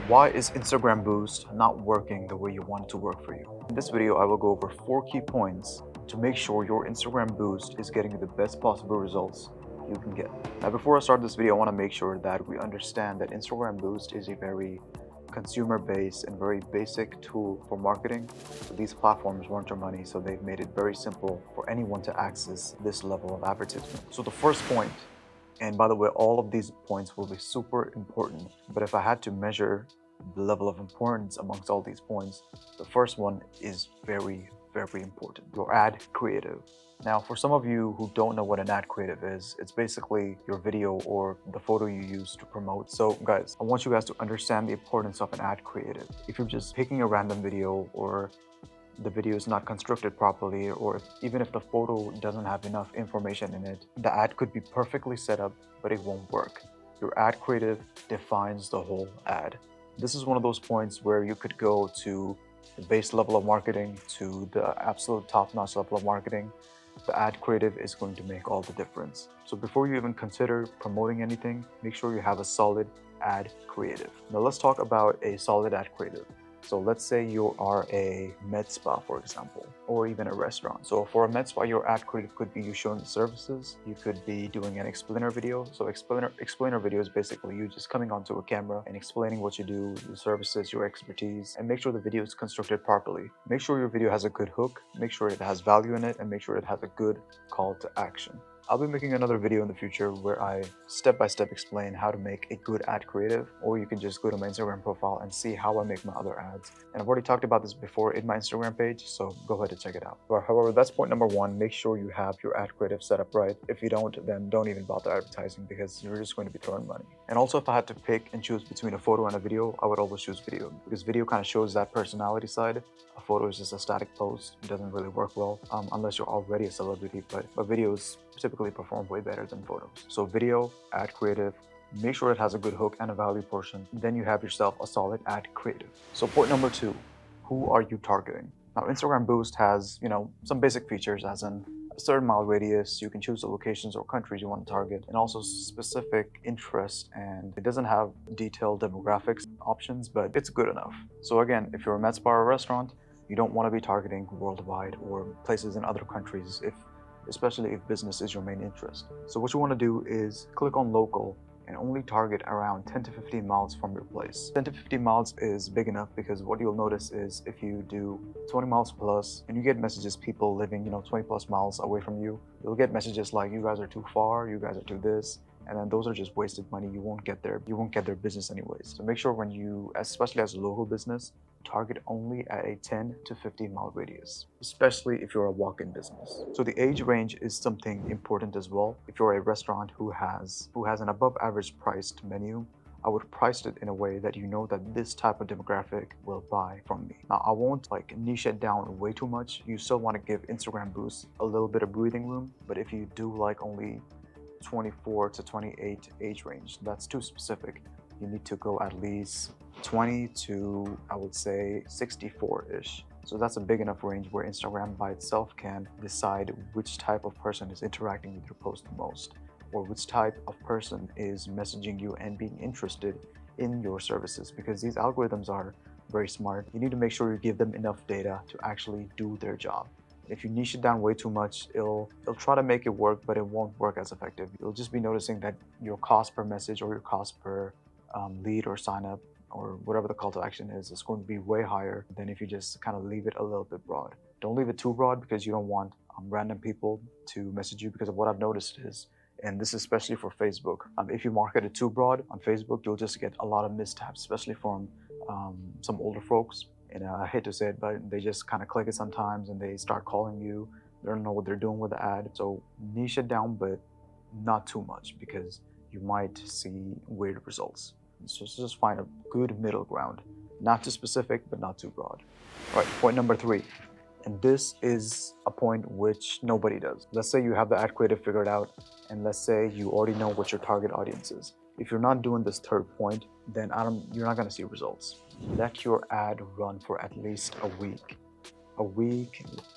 Why is Instagram Boost not working the way you want it to work for you? In this video, I will go over 4 key points to make sure your Instagram Boost is getting you the best possible results you can get. Now, before I start this video, I want to make sure that we understand that Instagram Boost is a very consumer-based and very basic tool for marketing. So these platforms want your money, so they've made it very simple for anyone to access this level of advertisement. So the first point, and by the way, all of these points will be super important, but if I had to measure the level of importance amongst all these points, the first one is very, very important: your ad creative. Now, for some of you who don't know what an ad creative is, it's basically your video or the photo you use to promote. So guys, I want you guys to understand the importance of an ad creative. If you're just picking a random video, or the video is not constructed properly, or even if the photo doesn't have enough information in it, the ad could be perfectly set up, but it won't work. Your ad creative defines the whole ad. This is one of those points where you could go to the base level of marketing to the absolute top-notch level of marketing. The ad creative is going to make all the difference. So before you even consider promoting anything, make sure you have a solid ad creative. Now let's talk about a solid ad creative. So let's say you are a med spa, for example, or even a restaurant. So for a med spa, your ad creative could be you showing the services. You could be doing an explainer video. So explainer video is basically you just coming onto a camera and explaining what you do, the services, your expertise, and make sure the video is constructed properly. Make sure your video has a good hook, make sure it has value in it, and make sure it has a good call to action. I'll be making another video in the future where I step-by-step explain how to make a good ad creative, or you can just go to my Instagram profile and see how I make my other ads. And I've already talked about this before in my Instagram page, so go ahead and check it out. But however, that's point number one. Make sure you have your ad creative set up right. If you don't, then don't even bother advertising, because you're just going to be throwing money. And also, if I had to pick and choose between a photo and a video, I would always choose video, because video kind of shows that personality side. A photo is just a static post. It doesn't really work well unless you're already a celebrity, but videos typically perform way better than photos. So video, ad creative, make sure it has a good hook and a value portion. Then you have yourself a solid ad creative. So point number two, who are you targeting? Now, Instagram Boost has, some basic features, as in a certain mile radius. You can choose the locations or countries you want to target, and also specific interest. And it doesn't have detailed demographics options, but it's good enough. So again, if you're a med spa or a restaurant, you don't want to be targeting worldwide or places in other countries, especially if business is your main interest. So what you want to do is click on local and only target around 10 to 15 miles from your place. 10 to 15 miles is big enough, because what you'll notice is if you do 20 miles plus and you get messages, people living 20 plus miles away from you, you'll get messages like, you guys are too far, you guys are too this, and then those are just wasted money. You won't get their business anyways. So make sure when you, especially as a local business, target only at a 10 to 15 mile radius, especially if you're a walk-in business. So the age range is something important as well. If you're a restaurant who has an above average priced menu, I would price it in a way that you know that this type of demographic will buy from me. Now, I won't niche it down way too much. You still want to give Instagram Boost a little bit of breathing room, but if you do only 24 to 28 age range, that's too specific. You need to go at least 20 to, I would say, 64-ish. So that's a big enough range where Instagram by itself can decide which type of person is interacting with your post the most, or which type of person is messaging you and being interested in your services, because these algorithms are very smart. You need to make sure you give them enough data to actually do their job. If you niche it down way too much, it'll try to make it work, but it won't work as effective. You'll just be noticing that your cost per message or your cost per lead or sign up or whatever the call to action is going to be way higher than if you just kind of leave it a little bit broad. Don't leave it too broad, because you don't want random people to message you, because of what I've noticed is, and this is especially for Facebook, if you market it too broad on Facebook, you'll just get a lot of missteps, especially from some older folks. And I hate to say it, but they just kind of click it sometimes and they start calling you. They don't know what they're doing with the ad. So niche it down, but not too much, because you might see weird results. So just find a good middle ground. Not too specific, but not too broad. All right, point number three. And this is a point which nobody does. Let's say you have the ad creative figured out, and let's say you already know what your target audience is. If you're not doing this third point, then you're not going to see results. Let your ad run for at least a week.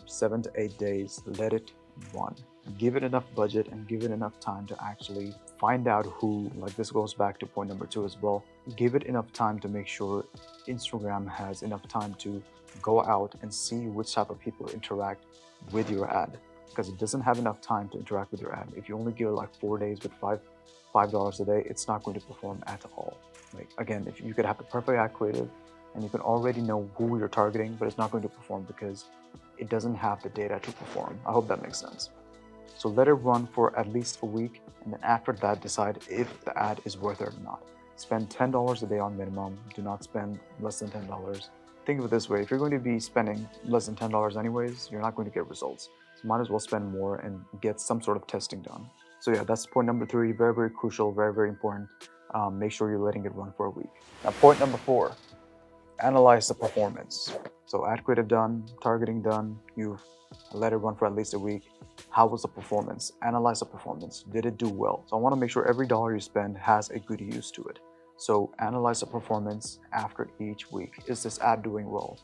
7 to 8 days, let it run. give it enough budget and give it enough time to actually find out who, like this goes back to point number 2 as well, give it enough time to make sure Instagram has enough time to go out and see which type of people interact with your ad, because it doesn't have enough time to interact with your ad. If you only give it like 4 days with $5 a day, it's not going to perform at all. Like again, if you could have the perfect ad creative and you can already know who you're targeting, but it's not going to perform because it doesn't have the data to perform. I hope that makes sense. So let it run for at least a week, and then after that decide if the ad is worth it or not. Spend $10 a day on minimum. Do not spend less than $10. Think of it this way, if you're going to be spending less than $10 anyways, you're not going to get results. So might as well spend more and get some sort of testing done. So yeah, that's point number 3, very, very crucial, very, very important. Make sure you're letting it run for a week. Now point number 4, analyze the performance. So ad creative done, targeting done, you've let it run for at least a week. How was the performance? Analyze the performance. Did it do well? So I want to make sure every dollar you spend has a good use to it. So analyze the performance after each week. Is this ad doing well?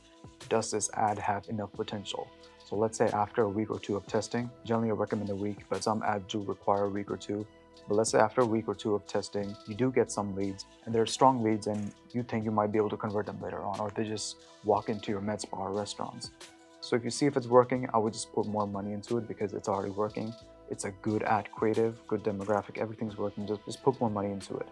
Does this ad have enough potential? So let's say after a week or 2 of testing, generally I recommend a week, but some ads do require a week or 2. But let's say after a week or 2 of testing, you do get some leads and they're strong leads and you think you might be able to convert them later on, or they just walk into your med spa or restaurants. So if you see if it's working, I would just put more money into it because it's already working. It's a good ad creative, good demographic, everything's working, just put more money into it.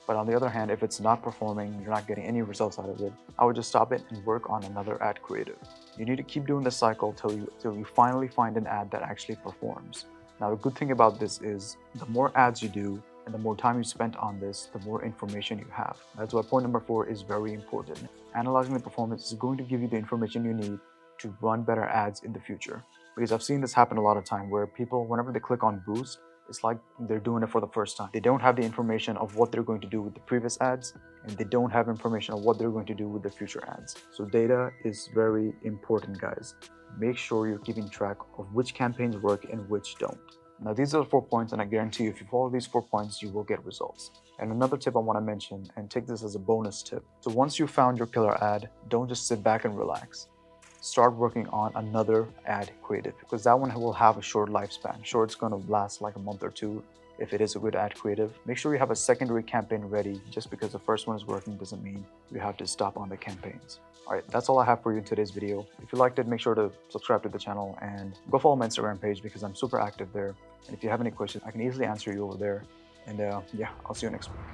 But on the other hand, if it's not performing, you're not getting any results out of it, I would just stop it and work on another ad creative. You need to keep doing this cycle till you finally find an ad that actually performs. Now, the good thing about this is the more ads you do and the more time you spend on this, the more information you have. That's why point number 4 is very important. Analyzing the performance is going to give you the information you need to run better ads in the future. Because I've seen this happen a lot of time where people, whenever they click on Boost, it's like they're doing it for the first time. They don't have the information of what they're going to do with the previous ads, and they don't have information of what they're going to do with the future ads. So data is very important, guys. Make sure you're keeping track of which campaigns work and which don't. Now, these are the 4 points, and I guarantee you, if you follow these 4 points, you will get results. And another tip I want to mention, and take this as a bonus tip. So once you found your killer ad, don't just sit back and relax. Start working on another ad creative, because that one will have a short lifespan. Sure, it's going to last like a month or 2 if it is a good ad creative. Make sure you have a secondary campaign ready. Just because the first one is working doesn't mean you have to stop on the campaigns. All right, that's all I have for you in today's video. If you liked it, make sure to subscribe to the channel and go follow my Instagram page because I'm super active there. And if you have any questions, I can easily answer you over there. And yeah, I'll see you next week.